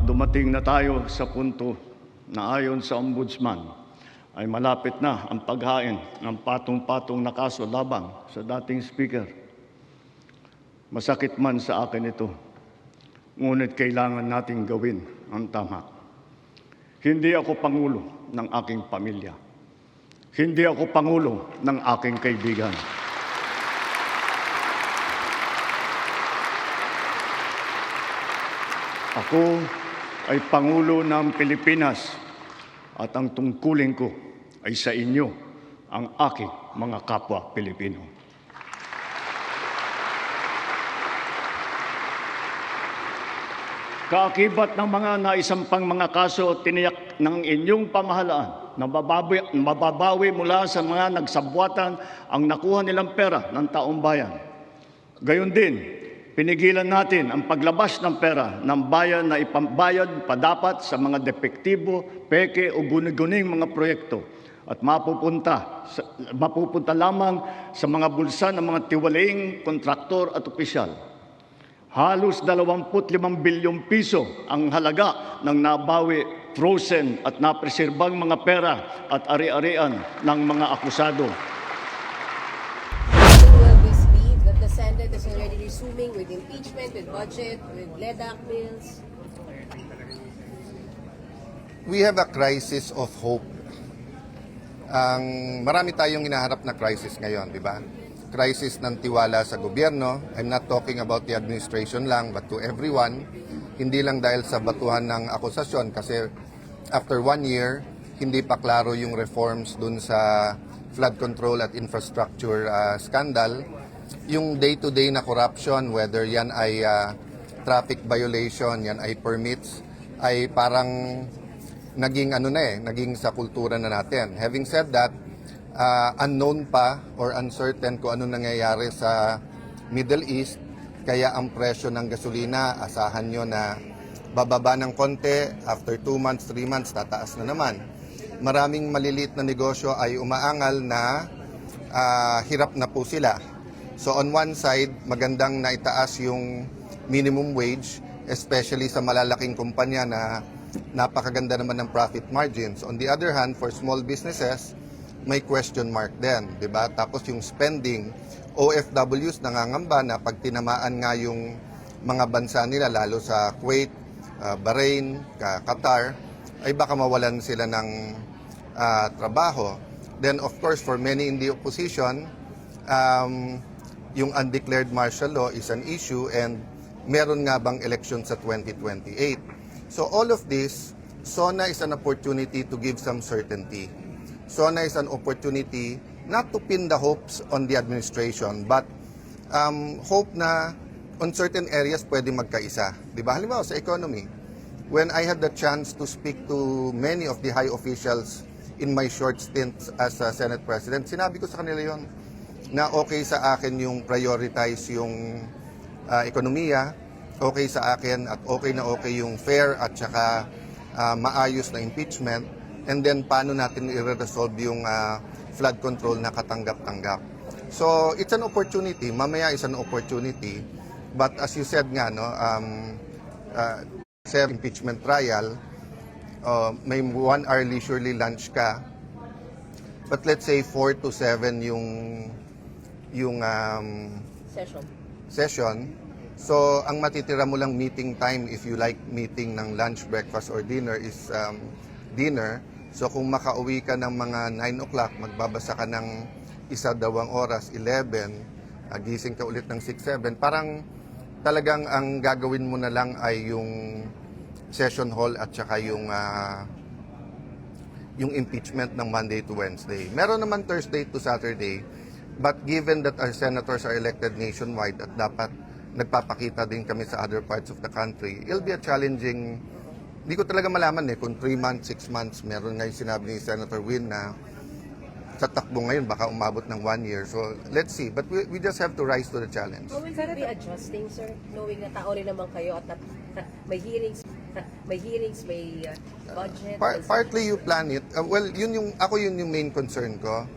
dumating na tayo sa punto na ayon sa Ombudsman ay malapit na ang paghain ng patong-patong na kaso laban sa dating Speaker. Masakit man sa akin ito, ngunit kailangan nating gawin ang tama. Hindi ako pangulo ng aking pamilya. Hindi ako pangulo ng aking kaibigan. Ako ay Pangulo ng Pilipinas at ang tungkulin ko ay sa inyo, ang aking mga kapwa Pilipino. Kaakibat ng mga naisampang mga kaso tiniyak ng inyong pamahalaan na mababawi mula sa mga nagsabwatan ang nakuha nilang pera ng taong bayan. Gayon din, pinigilan natin ang paglabas ng pera ng bayan na ipambayad pa dapat sa mga depektibo, peke o guni-guning mga proyekto at mapupunta lamang sa mga bulsa ng mga tiwalaing kontraktor at opisyal. Halos 25 bilyong piso ang halaga ng nabawi, frozen at napreserbang mga pera at ari-arian ng mga akusado. Will this be that the Senate is already resuming with impeachment, with budget, with LEDAC bills? We have a crisis of hope. Marami tayong hinaharap na crisis ngayon, di ba? Crisis ng tiwala sa gobyerno. I'm not talking about the administration lang, but to everyone. Hindi lang dahil sa batuhan ng akusasyon kasi after 1 year, hindi pa klaro yung reforms dun sa flood control at infrastructure scandal. Yung day-to-day na corruption, whether yan ay traffic violation, yan ay permits, ay parang naging sa kultura na natin. Having said that, unknown pa or uncertain kung ano nangyayari sa Middle East, kaya ang presyo ng gasolina, asahan nyo na bababa ng konti, after 2 months, 3 months, tataas na naman. Maraming maliliit na negosyo ay umaangal na hirap na po sila. So on one side, magandang naitaas yung minimum wage, especially sa malalaking kumpanya na napakaganda naman ng profit margins. On the other hand, for small businesses, may question mark din, di ba? Tapos yung spending, OFWs nangangamba na pag tinamaan nga yung mga bansa nila, lalo sa Kuwait, Bahrain, Qatar, ay baka mawalan sila ng trabaho. Then of course, for many in the opposition, yung undeclared martial law is an issue and meron nga bang election sa 2028. So all of this, SONA is an opportunity to give some certainty. SONA is an opportunity not to pin the hopes on the administration, but hope na on certain areas pwede magkaisa. Di ba? Halimbawa sa economy, when I had the chance to speak to many of the high officials in my short stint as a Senate President, sinabi ko sa kanila yon na okay sa akin yung prioritize yung ekonomiya, okay sa akin at okay yung fair at saka maayos na impeachment. And then, paano natin i-resolve yung flood control na katanggap-tanggap. So, it's an opportunity. Mamaya is an opportunity. But as you said nga, no, sa impeachment trial, may 1 hour leisurely lunch ka. But let's say 4 to 7 yung session. So, ang matitira mo lang meeting time, if you like meeting ng lunch, breakfast, or dinner, is dinner. So kung makauwi ka ng mga 9 o'clock, magbabasa ka ng 1-2 oras, 11, gising ka ulit ng 6-7, parang talagang ang gagawin mo na lang ay yung session hall at saka yung impeachment ng Monday to Wednesday. Meron naman Thursday to Saturday, but given that our senators are elected nationwide at dapat nagpapakita din kami sa other parts of the country, it'll be a challenging. Hindi ko talaga malaman kung 3 months, 6 months, meron nga yung sinabi ni Senator Win na sa takbo ngayon baka umabot ng 1 year. So let's see. But we just have to rise to the challenge. How will you be adjusting, sir? Knowing na tao rin naman kayo at may hearings, may budget. Partly you plan it. Well, yun yung main concern ko.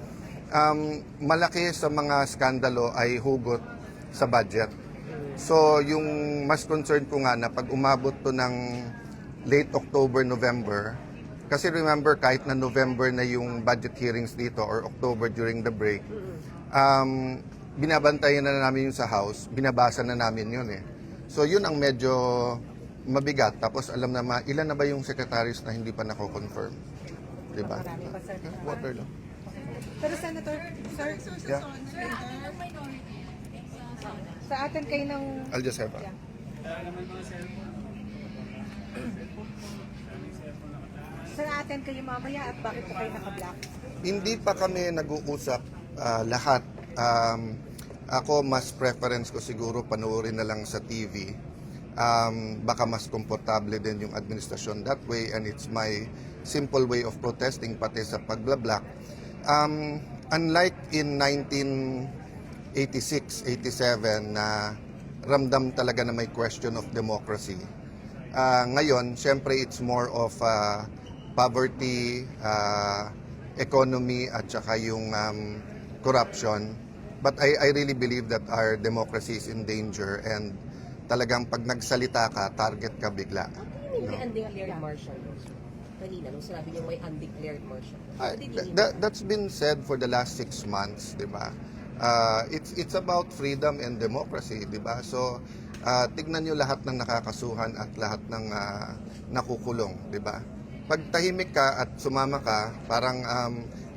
Malaki sa mga skandalo ay hugot sa budget. So yung mas concern ko nga na pag umabot to ng late October, November. Kasi remember, kahit na November na yung budget hearings dito or October during the break, binabantayan na namin yung sa House, binabasa na namin yun eh. So yun ang medyo mabigat. Tapos alam na ilan na ba yung secretaries na hindi pa nako-confirm? Diba? Marami pa, sir. Water lang. Pero Senator, sir, Yeah, sa atin kayo ng... I'll just have a... Yeah. Sa atin kayo mamaya at bakit po kayo naka-block? Hindi pa kami nag-uusap lahat. Ako, mas preference ko siguro panoorin na lang sa TV. Baka mas komportable din yung administrasyon that way, and it's my simple way of protesting pati sa pagblablak. Unlike in 1986, 87 na ramdam talaga na may question of democracy. Ngayon, syempre it's more of poverty, economy at saka yung corruption. But I really believe that our democracy is in danger, and talagang pag nagsalita ka, target ka bigla. May undeclared martial law. Kanina, nung sinabi niyo may undeclared martial law. That's been said for the last 6 months, di ba? It's about freedom and democracy, di ba? So, tignan nyo lahat ng nakakasuhan at lahat ng nakukulong, di ba? Pag tahimik ka at sumama ka, parang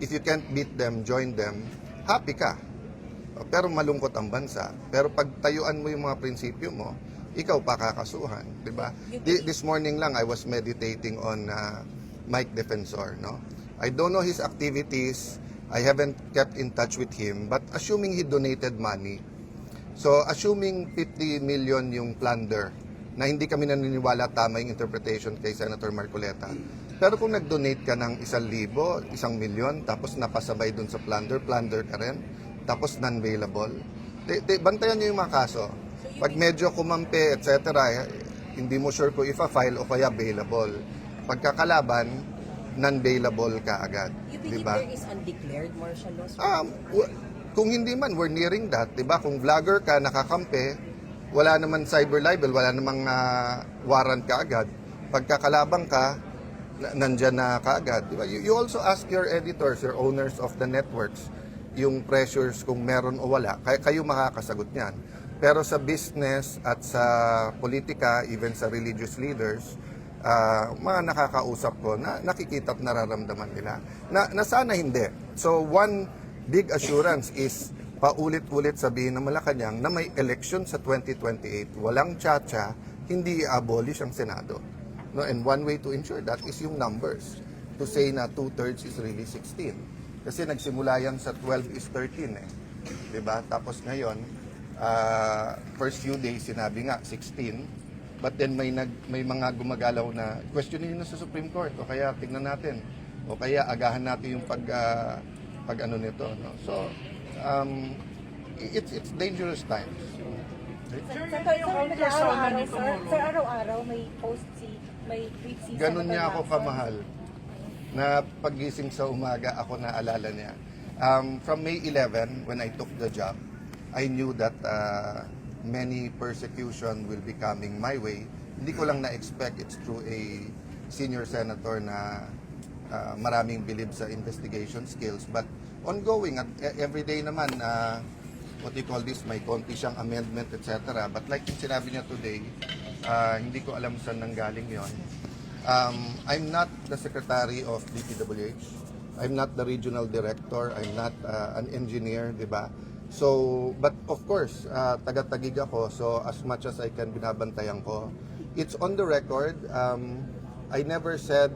if you can't beat them, join them, happy ka. Pero malungkot ang bansa. Pero pag tayuan mo yung mga prinsipyo mo, ikaw pa kakasuhan, di ba? This morning lang I was meditating on Mike Defensor, no? I don't know his activities. I haven't kept in touch with him, but assuming he donated money, so assuming 50 million yung plunder, na hindi kami naniniwala tama yung interpretation kay Senator Marcoleta. Pero kung nag-donate ka ng 1,000, 1,000,000, tapos napasabay dun sa plunder ka rin, tapos non-bailable, bantayan nyo yung mga kaso. Pag medyo kumampi, etc., hindi mo sure kung ifa-file o kaya bailable. Pagkakalaban, non-bailable ka agad. You believe Diba? there is undeclared martial law? Kung hindi man, we're nearing that. Diba? Kung vlogger ka, nakakampi, wala naman cyber libel, wala namang warrant ka agad. Pagkakalabang ka, nandyan na kaagad. Diba? You also ask your editors, your owners of the networks, yung pressures kung meron o wala. Kayo makakasagot niyan. Pero sa business at sa politika, even sa religious leaders, mga nakakausap ko na nakikita at nararamdaman nila na sana hindi. So one big assurance is paulit-ulit sabihin ng Malacanang na may election sa 2028, walang tsa-tsa, hindi i-abolish ang Senado. No, and one way to ensure that is yung numbers. To say na 2/3 is really 16. Kasi nagsimula yan sa 12 is 13 eh. Diba? Tapos ngayon, first few days sinabi nga 16. But then may mga gumagalaw na questionin na sa Supreme Court o kaya tingnan natin o kaya agahan natin yung pag ano nito, no. So it's dangerous times. Sir, araw-araw may post may tweet si Ganun Senator niya ako Lacson. kamahal na pagising sa umaga ako naalala niya. From May 11 when I took the job, I knew that many persecution will be coming my way. Hindi ko lang na-expect it's through a senior senator na maraming bilib sa investigation skills. But ongoing, at every day naman, what do you call this, may konti siyang amendment, etc. But like yung sinabi niya today, hindi ko alam saan nanggaling yon. I'm not the secretary of DPWH. I'm not the regional director. I'm not an engineer, di ba? So, but of course, taga-tagig ako. So, as much as I can, binabantayan ko. It's on the record. I never said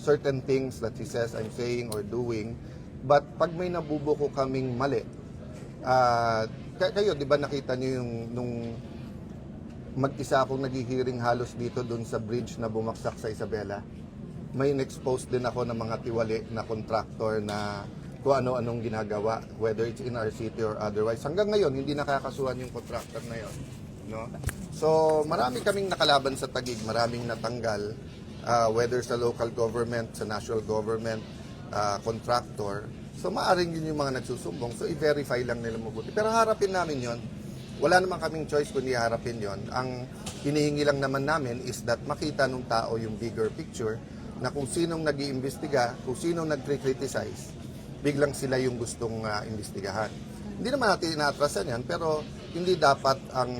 certain things that he says I'm saying or doing. But pag may nabubuko kaming mali, kayo, di ba nakita niyo yung nung mag-isa akong naghihiring halos dito dun sa bridge na bumagsak sa Isabela? May in-expose din ako ng mga tiwali na contractor na kung ano-anong ginagawa, whether it's in our city or otherwise. Hanggang ngayon, hindi nakakasuhan yung contractor na yon, no? So, marami kaming nakalaban sa Taguig, maraming natanggal, whether sa local government, sa national government, contractor. So, maaring yun yung mga nagsusumbong. So, i-verify lang nila mabuti. Pero harapin namin yon. wala naman kaming choice kundi harapin yon. Ang hinihingi lang naman namin is that makita nung tao yung bigger picture na kung sinong nag-iimbestiga, kung sinong nag-criticize, biglang sila yung gustong imbestigahan. Hindi naman natin inaatrasan yan, pero hindi dapat ang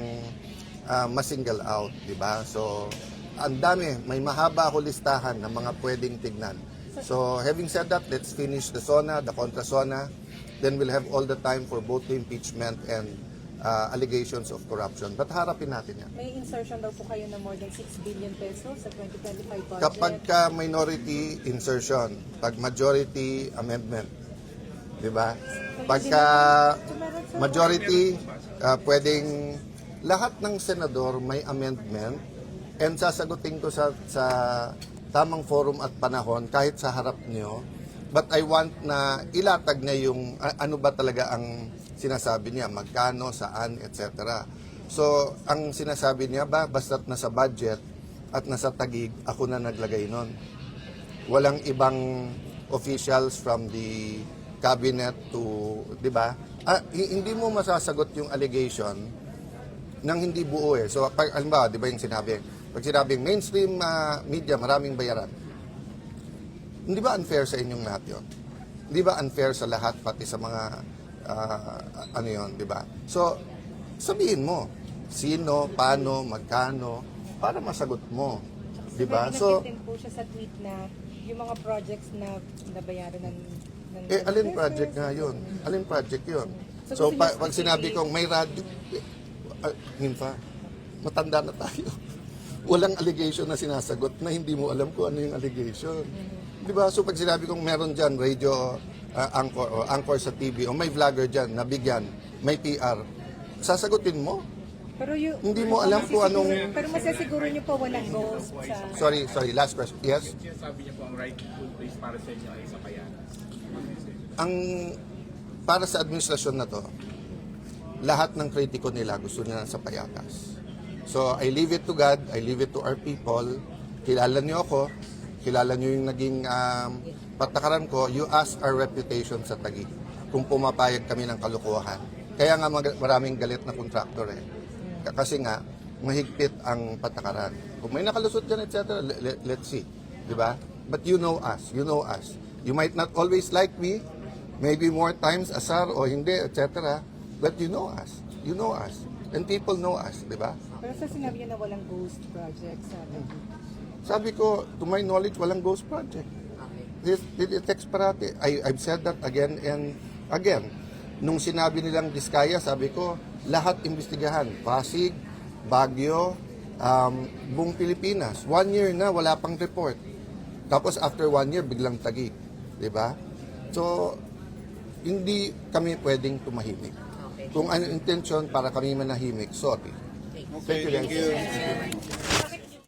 ma-single out, di ba? So, ang dami, may mahaba ako listahan ng mga pwedeng tignan. So, having said that, let's finish the SONA, the contra SONA, then we'll have all the time for both the impeachment and allegations of corruption. But harapin natin yan. May insertion daw po kayo na more than 6 billion pesos sa 2025 budget. Kapag ka minority insertion, pag majority amendment, di ba? Pagka majority, pwedeng lahat ng senador may amendment and sasagutin ko sa tamang forum at panahon kahit sa harap nyo. But I want na ilatag niya yung ano ba talaga ang sinasabi niya, magkano, saan, etc. So, ang sinasabi niya ba, basta't nasa budget at nasa tagig, ako na naglagay nun. Walang ibang officials from the cabinet to, di ba? Hindi mo masasagot yung allegation nang hindi buo eh. So, halimbawa, di ba yung sinabi? Pag sinabing mainstream media, maraming bayaran. Hindi ba unfair sa inyong lahat yun? Hindi ba unfair sa lahat, pati sa mga, ano yun, di ba? So, sabihin mo, sino, paano, magkano, para masagot mo. Di ba? So, din po siya sa tweet na yung mga projects na nabayaran ng alin project nga yun? Alin project yun? So, pag sinabi kong may radyo, Nympha, matanda na tayo. Walang allegation na sinasagot na hindi mo alam kung ano yung allegation. Di ba? So pag sinabi kong meron dyan radio anchor o anchor sa TV o may vlogger dyan, nabigyan, may PR, sasagutin mo. Pero Hindi mo alam kung anong... Pero masasiguro niyo po walang ghost sa... Sorry, last question. Yes? Sinasabi niyo po ang right to place para sa inyo ay sa Payanas. Ang para sa administrasyon na to, lahat ng kritiko nila gusto nila sa Payatas. So, I leave it to God, I leave it to our people. Kilala niyo ako, kilala niyo yung naging patakaran ko, you ask our reputation sa Taguig kung pumapayag kami ng kalokohan. Kaya nga maraming galit na kontraktor eh. Kasi nga, mahigpit ang patakaran. Kung may nakalusot dyan, etc., let's see. Diba? But you know us, you know us. You might not always like me, maybe more times asar o hindi, etc., but you know us. You know us. And people know us, di ba? Pero sa sinabi niya na walang ghost project sa Sabi ko, to my knowledge, walang ghost project. It's parati. I've said that again and again. Nung sinabi nilang Diskaya, sabi ko, lahat imbestigahan. Pasig, Baguio, buong Pilipinas. 1 year na, wala pang report. Tapos after 1 year, biglang Taguig. Di ba? So, hindi kami pwedeng tumahimik. Kung ano intensyon para kami manahimik, sorry. Thank you.